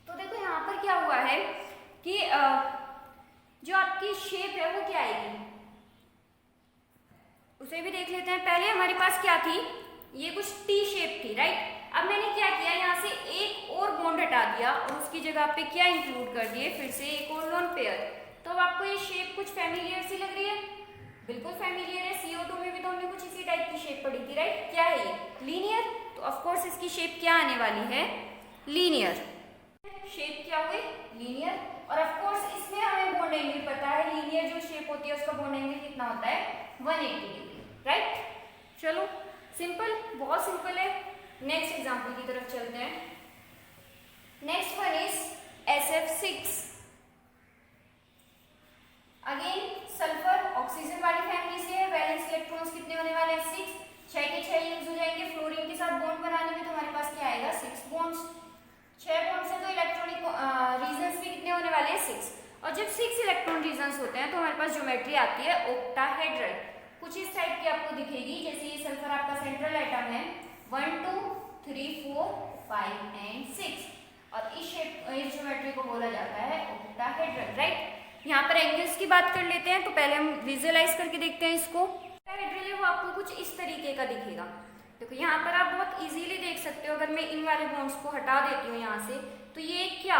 तो देखो यहाँ पर क्या हुआ है कि जो आपकी शेप है वो क्या आएगी, उसे भी देख लेते हैं। पहले हमारे पास क्या थी, ये कुछ टी शेप थी, राइट। अब मैंने क्या किया, यहाँ से एक और बॉन्ड हटा दिया और उसकी जगह पे क्या इंक्लूड कर दिए, फिर से एक और लोन पेयर। तो अब आपको ये शेप कुछ फैमिलियर सी लग रही है, बिल्कुल फैमिलियर है। CO2 में भी तो हमने कुछ इसी टाइप की शेप पढ़ी थी, राइट। क्या है ये, लीनियर, तो ऑफ कोर्स इसकी शेप क्या आने वाली है, लीनियर। शेप क्या हुई, लीनियर। और ऑफ कोर्स इसमें हमें बॉन्ड एंगल पता है, लीनियर जो शेप होती है उसका बॉन्ड एंगल कितना होता है, 180 डिग्री, राइट। चलो सिंपल, बहुत सिंपल है। नेक्स्ट एग्जांपल की तरफ चलते हैं। Next one is SF6। Again sulphur oxygen वाली फैमिली से है, वैलेंस इलेक्ट्रॉन्स कितने होने वाले हैं, 6, 6 के 6 यूज हो जाएंगे। फ्लोरीन के साथ बॉन्ड बनाने में तो हमारे पास क्या आएगा, 6 बॉन्ड्स। 6 बॉन्ड से तो इलेक्ट्रॉनिक रीजन्स भी कितने होने वाले हैं, 6। और जब 6 इलेक्ट्रॉन रीजन्स होते हैं तो हमारे पास ज्योमेट्री आती है ऑक्टाहेड्रल, कुछ इस टाइप की आपको दिखेगी। जैसे ये सल्फर आपका सेंट्रल एटम है, 1 2 3 4 5 एंड 6, और इस ज्योमेट्री को बोला जाता है ऑक्टाहेड्रल, राइट। यहाँ पर एंगल्स की बात कर लेते हैं, तो पहले हम विजुअलाइज करके देखते हैं इसको। ऑक्टाहेड्रल है वो आपको कुछ इस तरीके का दिखेगा। देखो यहाँ पर आप बहुत इजीली देख सकते हो, अगर मैं इन वाले बॉन्ड्स को हटा देती हूँ यहाँ से, तो ये क्या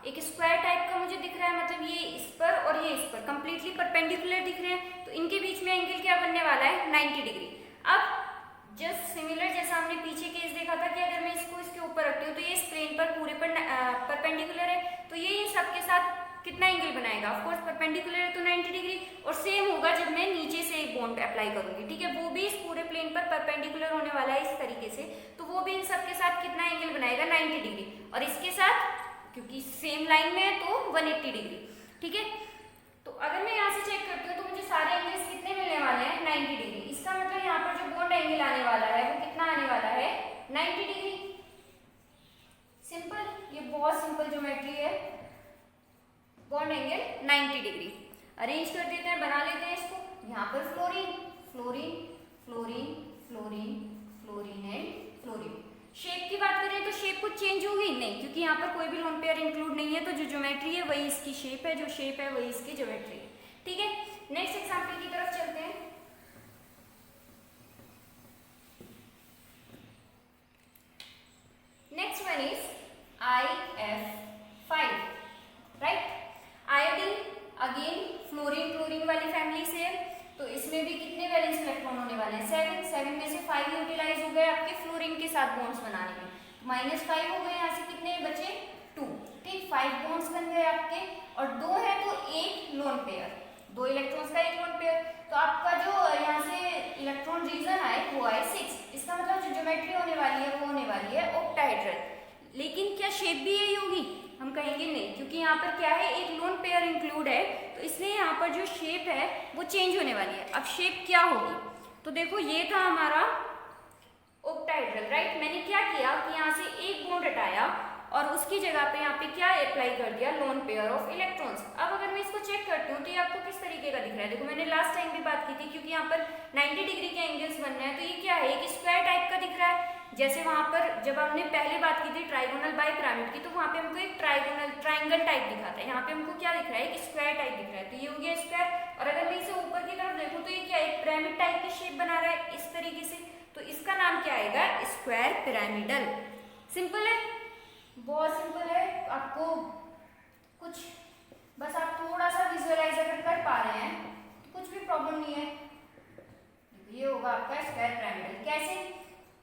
एक स्क्वायर टाइप का मुझे दिख रहा है, मतलब ये इस पर और ये इस पर कंप्लीटली परपेंडिकुलर दिख रहे हैं, तो इनके बीच में एंगल क्या बनने वाला है, 90 डिग्री। अब जस्ट सिमिलर जैसा हमने पीछे केस देखा था कि अगर मैं इसको इसके ऊपर रखती हूँ तो ये इस प्लेन पर पूरे पर परपेंडिकुलर है, तो ये इन सबके साथ कितना एंगल बनाएगा, ऑफ कोर्स परपेंडिकुलर है तो 90 डिग्री। और सेम होगा जब मैं नीचे से एक बॉन्ड अप्लाई करूंगी, ठीक है, वो भी इस पूरे प्लेन पर परपेंडिकुलर होने वाला है इस तरीके से, तो वो भी इन सबके साथ कितना एंगल बनाएगा, 90 डिग्री। और इसके साथ क्योंकि सेम लाइन में है तो 180 डिग्री, ठीक है। तो अगर मैं यहाँ से चेक करती हूँ तो मुझे सारे एंगल्स कितने मिलने वाले हैं, 90 डिग्री। इसका मतलब यहाँ पर जो बॉन्ड एंगल आने वाला है वो कितना आने वाला है, 90 डिग्री। सिंपल, ये बहुत सिंपल ज्योमेट्री है, बॉन्ड एंगल 90 डिग्री। अरेंज कर देते हैं, बना लेते हैं इसको। यहाँ पर fluorine fluorine fluorine fluorine fluorine and fluorine. Shape की बात करें तो शेप कुछ चेंज होगी नहीं, क्योंकि यहाँ पर कोई भी लोन पेयर इंक्लूड नहीं है, तो जो ज्योमेट्री है वही इसकी शेप है, जो शेप है वही इसकी ज्योमेट्री है। ठीक है, नेक्स्ट एग्जांपल की तरफ चलते हैं। Next one is IF5, right. Iodine again fluorine chlorine वाली फैमिली से है, तो इसमें भी कितने वैलेंस इलेक्ट्रॉन होने वाले हैं, 7। 7 में से 5 यूटिलाइज हो गए आपके फ्लोरीन के साथ बॉन्ड्स बनाने में, -5 हो गए, यहाँ से कितने बचे 2। ठीक, 5 बॉन्ड्स बन गए आपके, और 2 है तो एक लोन पेयर, 2 इलेक्ट्रॉन्स का एक लोन पेयर, तो आपका जो यहाँ से इलेक्ट्रॉन रीजन आए वो आए 6। इसका मतलब जो ज्योमेट्री होने वाली है वो होने वाली है ऑक्टाहेड्रल। लेकिन क्या शेप भी यही होगी, हम कहेंगे नहीं, क्योंकि यहाँ पर क्या है, एक लोन पेयर इंक्लूड है, तो इसलिए यहाँ पर जो शेप है वो चेंज होने वाली है। अब शेप क्या होगी, तो देखो ये था हमारा ऑक्टाहेड्रल, राइट। मैंने क्या किया कि यहाँ से एक बॉन्ड हटाया और उसकी जगह पे यहाँ पे क्या अप्लाई कर दिया, लोन पेयर ऑफ इलेक्ट्रॉन्स। अब अगर मैं इसको चेक करती हूँ तो ये आपको किस तरीके का दिख रहा है, देखो मैंने लास्ट टाइम भी बात की थी, क्योंकि यहाँ पर 90 डिग्री के एंगल्स बन रहे हैं, तो ये क्या है, एक स्क्वायर टाइप का दिख रहा है। जैसे वहां पर जब हमने पहले बात की थी ट्राइगोनल बाइपिरामिड की, तो वहां पे हमको एक ट्राइंगल टाइप दिखा था, यहाँ पे हमको क्या दिख रहा है, एक स्क्वायर टाइप दिख रहा है, तो ये हो गया स्क्वायर। और अगर मैं इसे ऊपर की तरफ देखूं तो ये क्या, एक पिरामिड टाइप की शेप बना रहा है इस तरीके से, तो इसका नाम क्या आएगा, स्क्वायर पिरामिडल। सिंपल है, बहुत सिंपल है। आपको कुछ बस आप थोड़ा सा विजुअलाइज अगर कर पा रहे हैं तो कुछ भी प्रॉब्लम नहीं है। ये होगा आपका स्क्वायर पिरामिडल। कैसे,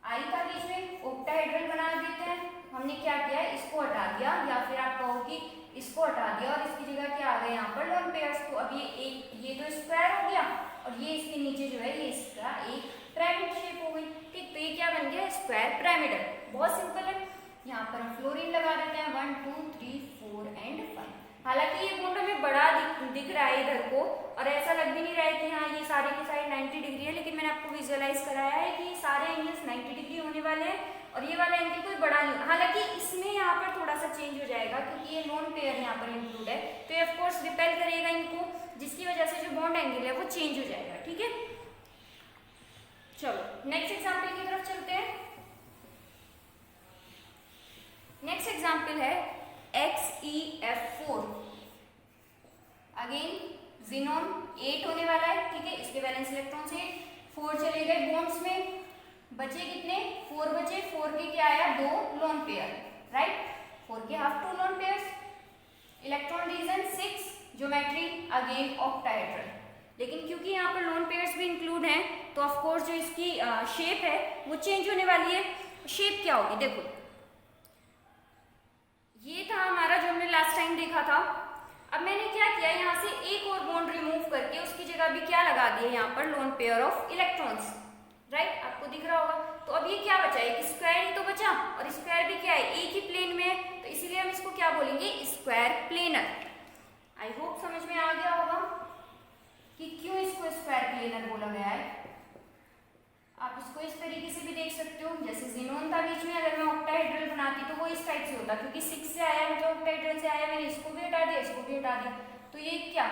आई का बीच में ऑक्टाहेड्रल बना देते हैं, हमने क्या किया, इसको हटा दिया, या फिर आप कहो कि इसको हटा दिया और इसकी जगह क्या आ गया यहाँ पर लोन पेयर्स। तो अब ये तो स्क्वायर हो गया, और ये इसके नीचे जो है ये इसका एक पिरामिड शेप हो गई। ठीक, तो ये क्या बन गया, स्क्वायर पिरामिडल। बहुत सिंपल है। यहाँ पर हम फ्लोरीन लगा देते हैं, 1 2 3 4 एंड 5। हालांकि ये बॉन्ड हमें बड़ा दिख रहा है इधर को, और ऐसा लग भी नहीं रहा है कि हाँ ये सारे के सारे 90 डिग्री है, लेकिन मैंने आपको विजुअलाइज कराया है कि ये सारे एंगल्स 90 डिग्री होने वाले हैं, और ये वाला एंगल कोई बड़ा नहीं। हालांकि इसमें यहाँ पर थोड़ा सा चेंज हो जाएगा, क्योंकि ये लोन पेयर यहाँ पर इंक्लूड है, तो ये ऑफकोर्स रिपेल करेगा इनको, जिसकी वजह से जो बॉन्ड एंगल है वो चेंज हो जाएगा। ठीक है, चलो नेक्स्ट एग्जाम्पल की तरफ चलते हैं। नेक्स्ट एग्जाम्पल है XeF4। अगेन जिनोन 8 होने वाला है, ठीक है, इसके वैलेंस इलेक्ट्रॉन से 4 चले गए बॉन्ड्स में, बचे कितने, 4 बचे। 4 के क्या आया, 2 लोन पेयर, राइट, 4 के half 2 lone pairs. Electron region 6, geometry again octahedral. लेकिन क्योंकि यहाँ पर लोन पेयर्स भी इंक्लूड हैं, तो ऑफ कोर्स जो इसकी शेप है वो चेंज होने वाली है। शेप क्या होगी, देखो ये था हमारा जो हमने लास्ट टाइम देखा था। अब मैंने क्या किया, यहाँ से एक और बॉन्ड रिमूव करके उसकी जगह भी क्या लगा दिया, यहाँ पर lone pair of electrons, right, आपको दिख रहा होगा। तो अब ये क्या बचा, एक स्क्वायर ही तो बचा, और स्क्वायर भी क्या है, एक ही प्लेन में है, तो इसीलिए हम इसको क्या बोलेंगे, स्क्वायर प्लेनर। आई होप समझ में आ गया होगा कि क्यों इसको स्क्वायर प्लेनर बोला गया है। आप इसको इस तरीके से भी देख सकते हो, जैसे जिनोन था बीच में, अगर मैं ऑक्टाहेड्रल बनाती तो वो इस टाइप से होता, क्योंकि 6 से आया मतलब ऑक्टाहेड्रल से आया, मैंने इसको भी हटा दिया, इसको भी हटा दिया, तो ये क्या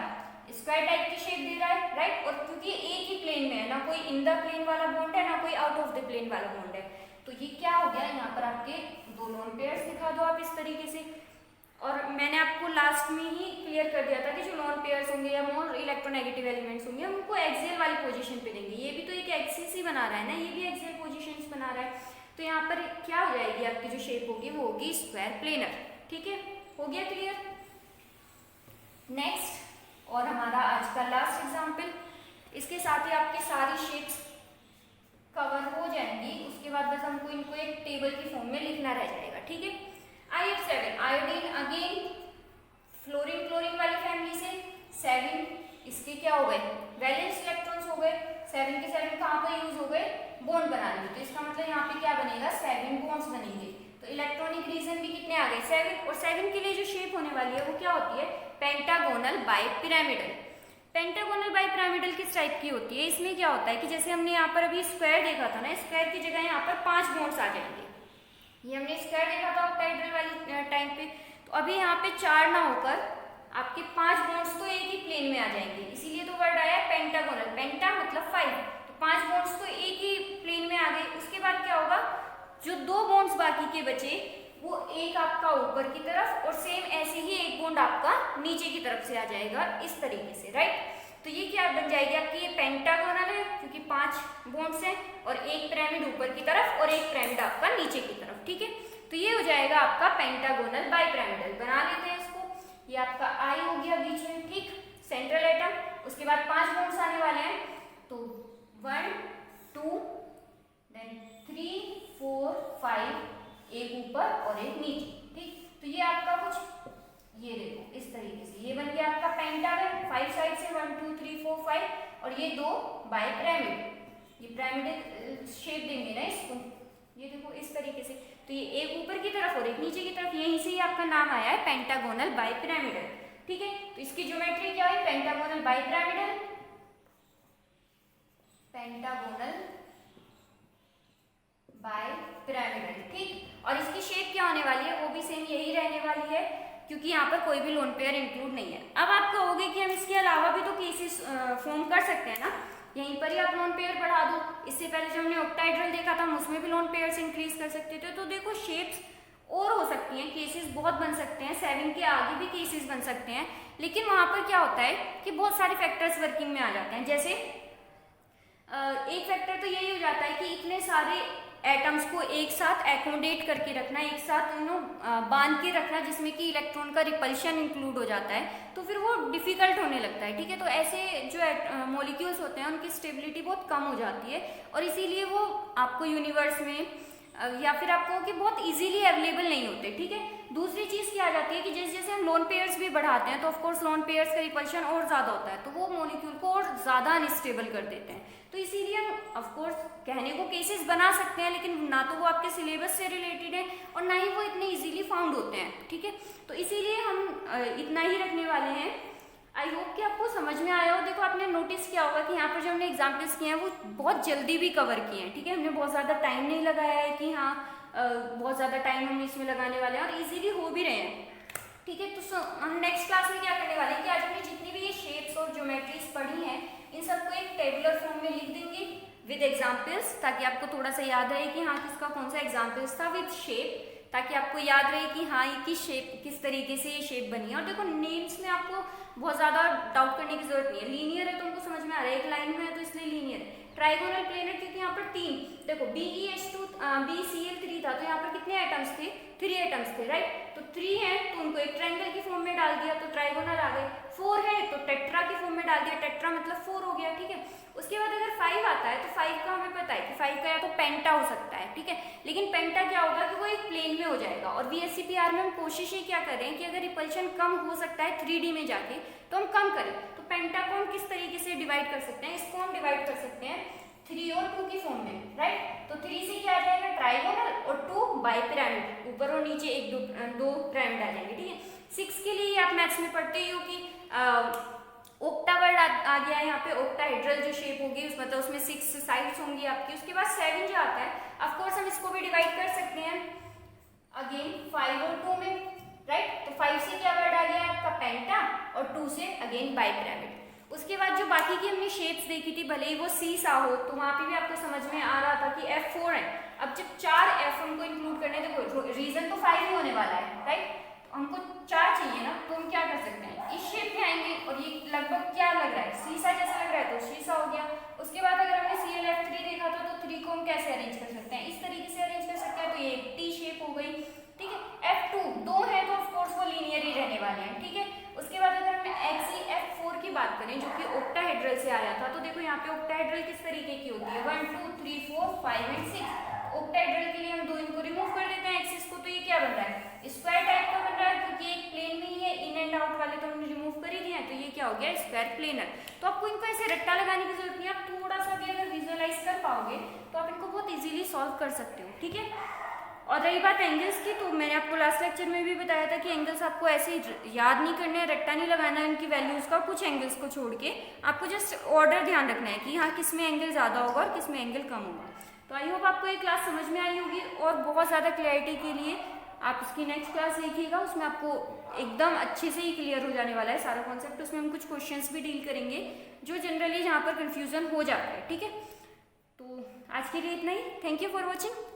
स्क्वायर टाइप की शेप दे रहा है, राइट। और क्योंकि एक ही प्लेन में है, ना कोई इन द प्लेन वाला बॉन्ड है, ना कोई आउट ऑफ द प्लेन वाला बॉन्ड है, तो ये क्या हो गया, यहाँ पर आपके 2 लोन पेयर्स दिखा दो आप इस तरीके से। और मैंने आपको लास्ट में ही क्लियर कर दिया था कि जो लोन पेयर्स होंगे या मोर इलेक्ट्रोनेगेटिव एलिमेंट्स होंगे, हम उनको एक्सियल वाली पोजीशन पे देंगे। ये भी तो एक एक्सिस ही बना रहा है ना, ये भी एक्सियल पोजीशंस बना रहा है, तो यहाँ पर क्या हो जाएगी आपकी जो शेप होगी वो होगी स्क्वायर प्लेनर। ठीक है, हो गया क्लियर। नेक्स्ट और हमारा आज का लास्ट एग्जाम्पल, इसके साथ ही आपकी सारी शेप्स कवर हो जाएंगी, उसके बाद बस हमको इनको एक टेबल की फॉर्म में लिखना रह जाएगा। ठीक है, IF7 iodine again fluorine chlorine वाली फैमिली से 7, इसके क्या हो गए, वैलेंस इलेक्ट्रॉन्स हो गए, 7 के 7 कहाँ पर यूज हो गए, बॉन्ड बनाने में, तो इसका मतलब यहाँ पे क्या बनेगा, 7 बॉन्ड्स बनेंगे। तो इलेक्ट्रॉनिक रीजन भी कितने आ गए, 7, और 7 के लिए जो शेप होने वाली है वो क्या होती है, पेंटागोनल बाइपिरामिडल। पेंटागोनल बाइपिरामिडल किस टाइप की होती है? इसमें क्या होता है कि जैसे हमने यहाँ पर अभी स्क्वायर देखा था ना, स्क्वायर की जगह यहाँ पर 5 बोन्स आ जाएंगे। ये हमने स्क्वायर देखा था ऑक्टाहेड्रल वाली टाइम पे, तो अभी यहाँ पे 4 ना होकर आपके 5 बोन्स तो एक ही प्लेन में आ जाएंगे, इसीलिए तो वर्ड आया पेंटागोनल। पेंटा मतलब 5, तो 5 बोन्स तो एक ही प्लेन में आ गए। उसके बाद क्या होगा, जो 2 बोन्स बाकी के बचे वो एक आपका ऊपर की तरफ और सेम ऐसे ही एक बॉन्ड आपका नीचे की तरफ से आ जाएगा इस तरीके से, राइट। तो ये क्या बन जाएगी आपकी, ये पेंटागोनल है क्योंकि 5 बॉन्ड्स हैं और एक पिरामिड ऊपर की तरफ और एक पिरामिड आपका नीचे की तरफ, ठीक है। तो ये हो जाएगा आपका पेंटागोनल बाइपिरामिडल। बना लेते हैं इसको, ये आपका आई हो गया बीच में, ठीक, सेंट्रल एटम। उसके बाद 5 बॉन्ड्स आने वाले हैं, तो 1 2 देन 3 4 5, एक ऊपर और एक नीचे, ठीक। तो ये आपका कुछ ये देखो इस तरीके से ये बन गया आपका पेंटागन, 5 साइड से 1 2 3 4 5, और ये 2 बाइपिरामिड, ये पिरामिडल शेप देंगे ना इसको, ये देखो इस तरीके से। तो ये एक ऊपर की तरफ और एक नीचे की तरफ, यहीं से ही आपका नाम आया है पेंटागोनल बाइपिरामिडल, ठीक है। तो इसकी ज्योमेट्री क्या है, पेंटागोनल बाइपिरामिडल, पेंटागोनल बाइपिरामिडल, ठीक। और इसकी शेप क्या होने वाली है, वो भी सेम यही रहने वाली है क्योंकि यहाँ पर कोई भी लोन पेयर इंक्लूड नहीं है। अब आप कहोगे कि हम इसके अलावा भी तो केसेस फॉर्म कर सकते हैं ना, यहीं पर ही आप लोन पेयर बढ़ा दो। इससे पहले जब हमने ऑक्टाहेड्रल देखा था, हम उसमें भी लोन पेयर से इंक्रीज कर सकते थे। तो देखो शेप्स और हो सकती हैं, केसेस बहुत बन सकते हैं, 7 के आगे भी केसेस बन सकते हैं, लेकिन वहां पर क्या होता है कि बहुत सारे फैक्टर्स वर्किंग में आ जाते हैं। जैसे एक फैक्टर तो यही हो जाता है कि इतने सारे एटम्स को एक साथ एकोमोडेट करके रखना, एक साथ बांध के रखना, जिसमें कि इलेक्ट्रॉन का रिपल्शन इंक्लूड हो जाता है, तो फिर वो डिफिकल्ट होने लगता है, ठीक है। तो ऐसे जो मॉलिक्यूल्स होते हैं उनकी स्टेबिलिटी बहुत कम हो जाती है, और इसीलिए वो आपको यूनिवर्स में या फिर आपको कि बहुत इजीली अवेलेबल नहीं होते, ठीक है। दूसरी चीज क्या आ जाती है कि जैसे जैसे हम लोन पेयर्स भी बढ़ाते हैं तो ऑफकोर्स लोन पेयर्स का रिपल्शन और ज्यादा होता है, तो वो मॉलिक्यूल को और ज्यादा अनस्टेबल कर देते हैं। तो इसीलिए हम ऑफकोर्स कहने को केसेस बना सकते हैं, लेकिन ना तो वो आपके सिलेबस से रिलेटेड है और ना ही वो इतने इजीली फाउंड होते हैं, ठीक है। तो इसीलिए हम इतना ही रखने वाले हैं। आई होप कि आपको समझ में आया हो। देखो आपने नोटिस किया होगा कि यहाँ पर जो हमने एग्जाम्पल्स किए हैं वो बहुत जल्दी भी कवर किए हैं, ठीक है। हमने बहुत ज़्यादा टाइम नहीं लगाया है कि हाँ बहुत ज़्यादा टाइम हम इसमें लगाने वाले हैं, और इजीली हो भी रहे हैं, ठीक है। तो हम नेक्स्ट क्लास में क्या करने वाले हैं कि आज हमने जितनी भी ये शेप्स और ज्योमेट्रीज पढ़ी हैं इन सबको एक टेबुलर फॉर्म में लिख देंगे विद एग्जाम्पल्स, ताकि आपको थोड़ा सा याद रहे कि हाँ किसका कौन सा एग्जाम्पल्स था, विद शेप, ताकि आपको याद रहे कि हाँ ये शेप किस तरीके से ये शेप बनी है। और देखो नेम्स में आपको बहुत ज्यादा डाउट करने की जरूरत नहीं है, लीनियर है तो उनको समझ में आ रहा है, एक लाइन में है तो इसलिए लीनियर है। ट्राइगोनल प्लेनर क्योंकि यहाँ पर 3, देखो BeH2 BCl3 था, तो यहाँ पर कितने एटम्स थे, 3 एटम्स थे, राइट। तो 3 है तो उनको एक ट्रायंगल की फॉर्म में डाल दिया तो ट्राइगोनल आ गए। 4 है तो टेट्रा की फॉर्म में डाल दिया, टेट्रा मतलब 4 हो गया, ठीक है। उसके बाद अगर 5 आता है तो 5 का हमें पता है कि 5 का या तो पेंटा हो सकता है, ठीक है। लेकिन पेंटा क्या होगा कि वो एक प्लेन में हो जाएगा, और VSEPR में हम कोशिश ही क्या करें कि अगर रिपल्शन कम हो सकता है 3D में जाके तो हम कम करें। तो पेंटा को हम किस तरीके से डिवाइड कर सकते हैं, इसको हम डिवाइड कर सकते हैं 3 और 2 की फॉर्म में, राइट। तो 3 से क्या आ जाएगा ट्राइगोनल, और 2 बाइपिरामिड, ऊपर और नीचे एक दो पिरामिड आ जाएंगे, ठीक है। 6 के लिए आप मैथ्स में पढ़ते ही हो कि ओक्टा वर्ड आ गया है यहाँ पे, ओक्टाहेड्रल जो शेप होगी उस मतलब उसमें 6 साइड्स होंगी आपकी। उसके बाद 7 जो आता है ऑफकोर्स हम इसको भी डिवाइड कर सकते हैं अगेन 5 और 2 में, राइट। तो 5 से क्या वर्ड आ गया है आपका पेंटा, और 2 से अगेन बाइपिरामिड। उसके बाद जो बाकी की हमने शेप्स देखी थी, भले ही वो सीसा हो, तो वहां पे भी आपको समझ में आ रहा था कि F4 है। अब जब 4 F हमको इंक्लूड करने, देखो रीजन तो 5 ही होने वाला है, राइट। हमको 4 चाहिए ना, तो हम क्या कर सकते हैं, इस शेप में आएंगे, और ये लगभग क्या लग रहा है, सीसा जैसा लग रहा है, तो सीसा हो गया। उसके बाद अगर हमने ClF3 देखा था, तो 3 को हम कैसे अरेंज कर सकते हैं, इस तरीके से अरेंज कर सकते हैं, तो ये T शेप हो गई, ठीक है। F2 2 है तो ऑफकोर्स वो लीनियर ही रहने वाले हैं, ठीक है। उसके बाद अगर हमने XeF4 की बात करें जो कि ऑक्टाहेड्रल से आया था, तो देखो यहाँ पे ऑक्टाहेड्रल किस तरीके की होती है, 1 2 3 4 5 एंड 6। ऑक्टाहेड्रल के लिए हम 2 इनको रिमूव कर देते हैं एक्सिस को, तो ये क्या बन रहा है, स्क्वायर टाइप का बन रहा है, क्योंकि एक प्लेन में ही है, इन एंड आउट वाले तो हमने रिमूव कर ही दिए हैं, तो ये क्या हो गया स्क्वायर प्लेनर। तो आपको इनको ऐसे रट्टा लगाने की जरूरत नहीं है, आप थोड़ा सा भी अगर विजुअलाइज कर पाओगे तो आप इनको बहुत इजीली सॉल्व कर सकते हो, ठीक है। और रही बात एंगल्स की, तो मैंने आपको लास्ट लेक्चर में भी बताया था कि एंगल्स आपको ऐसे याद नहीं करने, रट्टा नहीं लगाना है इनकी वैल्यूज का, कुछ एंगल्स को छोड़ के आपको जस्ट ऑर्डर ध्यान रखना है कि हाँ किस में एंगल ज़्यादा होगा और किस में एंगल कम होगा। तो आई होप आपको ये क्लास समझ में आई होगी, और बहुत ज़्यादा क्लैरिटी के लिए आप उसकी नेक्स्ट क्लास देखिएगा, उसमें आपको एकदम अच्छे से ही क्लियर हो जाने वाला है सारा कॉन्सेप्ट। उसमें हम कुछ क्वेश्चंस भी डील करेंगे जो जनरली जहाँ पर कन्फ्यूजन हो जाता है, ठीक है। तो आज के लिए इतना ही, थैंक यू फॉर वॉचिंग।